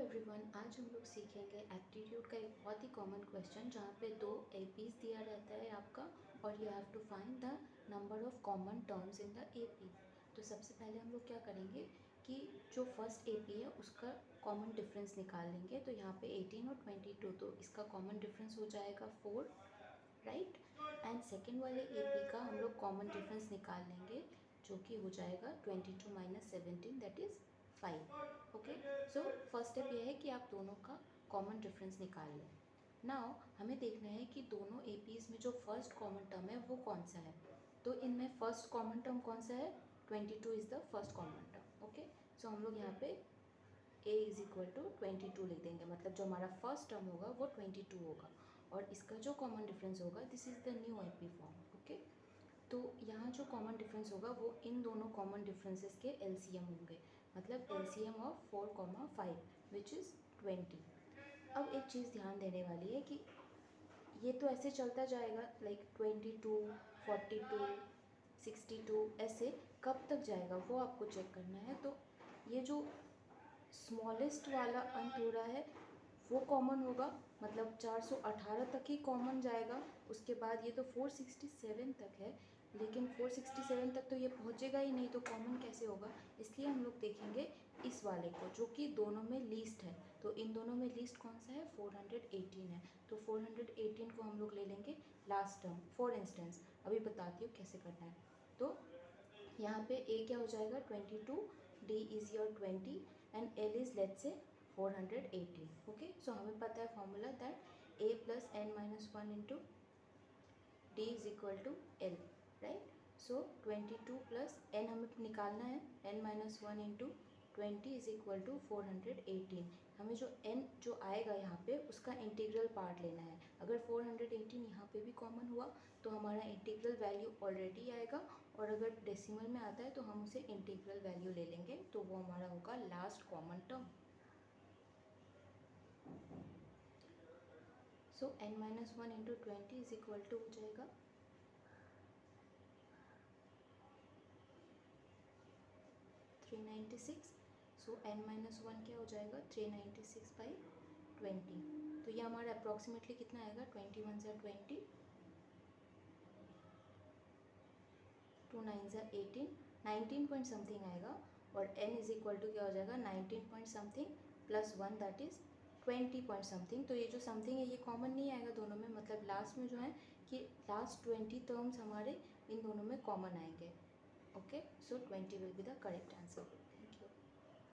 Everyone, आज हम लोग सीखेंगे एप्टीट्यूड का एक बहुत ही कॉमन क्वेश्चन जहाँ पे दो एपीज दिया रहता है आपका और you have to find the number of common terms in the AP. तो सबसे पहले हम लोग क्या करेंगे कि जो फर्स्ट एपी है उसका कॉमन डिफरेंस निकाल लेंगे। तो यहाँ पे 18 और 22, तो इसका कॉमन डिफरेंस हो जाएगा 4, राइट। एंड सेकेंड वाले एपी का हम लोग कॉमन डिफरेंस निकाल लेंगे जो कि हो जाएगा 22 minus 17, that is 5। Okay, so first step ये है कि आप दोनों का कॉमन डिफरेंस निकाल लें। नाउ हमें देखना है कि दोनों एपीज़ में जो फर्स्ट कॉमन टर्म है वो कौन सा है। तो इनमें फर्स्ट कॉमन टर्म कौन सा है? 22 is the first common term. Okay, so हम लोग यहाँ पे a इज़ इक्वल टू 22 लिख देंगे, मतलब जो हमारा फर्स्ट टर्म होगा वो 22 होगा और इसका जो कॉमन डिफरेंस होगा this is the new AP form. Okay, तो यहाँ जो कॉमन डिफरेंस होगा वो इन दोनों कॉमन डिफरेंसेस के एलसीएम होंगे, मतलब एलसीएम ऑफ 4,5 विच इज़ 20। अब एक चीज़ ध्यान देने वाली है कि ये तो ऐसे चलता जाएगा, लाइक 22, 42, 62 ऐसे कब तक जाएगा वो आपको चेक करना है। तो ये जो स्मॉलेस्ट वाला अंत हो रहा है वो कॉमन होगा, मतलब 418 तक ही कॉमन जाएगा। उसके बाद ये तो 467 तक है, लेकिन 467 तक तो ये पहुंचेगा ही नहीं, तो कॉमन कैसे होगा। इसलिए हम लोग देखेंगे इस वाले को जो कि दोनों में लीस्ट है। तो इन दोनों में लीस्ट कौन सा है? 418 है, तो 418 को हम लोग ले लेंगे लास्ट टर्म। फॉर इंस्टेंस अभी बताती हूँ कैसे करना है। तो यहाँ पे a क्या हो जाएगा? 22, d is your 20 and l is let's say 418। Okay, so हमें पता है formula that a plus n minus 1 into d is equal to l, right. So 22 plus n हमें निकालना है, n minus 1 into 20 is equal to 418। हमें जो n जो आएगा यहाँ पे उसका इंटीग्रल पार्ट लेना है। अगर 418 यहाँ पे भी कॉमन हुआ तो हमारा इंटीग्रल वैल्यू ऑलरेडी आएगा, और अगर डेसिमल में आता है तो हम उसे इंटीग्रल वैल्यू ले लेंगे, तो वो हमारा होगा last common term. So n minus 1 into 20 is equal to हो जाएगा 396। सो n माइनस 1 क्या हो जाएगा? 396 बाई 20। तो ये हमारा अप्रॉक्सीमेटली कितना आएगा? 21 ज़ा 20, 2 9 ज़ा 18, 19 पॉइंट समथिंग आएगा। और n इज इक्वल टू क्या हो जाएगा? 19 point something plus 1 that is 20 point something. तो ये जो समथिंग है ये कॉमन नहीं आएगा दोनों में, मतलब लास्ट में जो है कि लास्ट 20 टर्म्स हमारे इन दोनों में कॉमन आएंगे। Okay, so 20 will be the correct answer.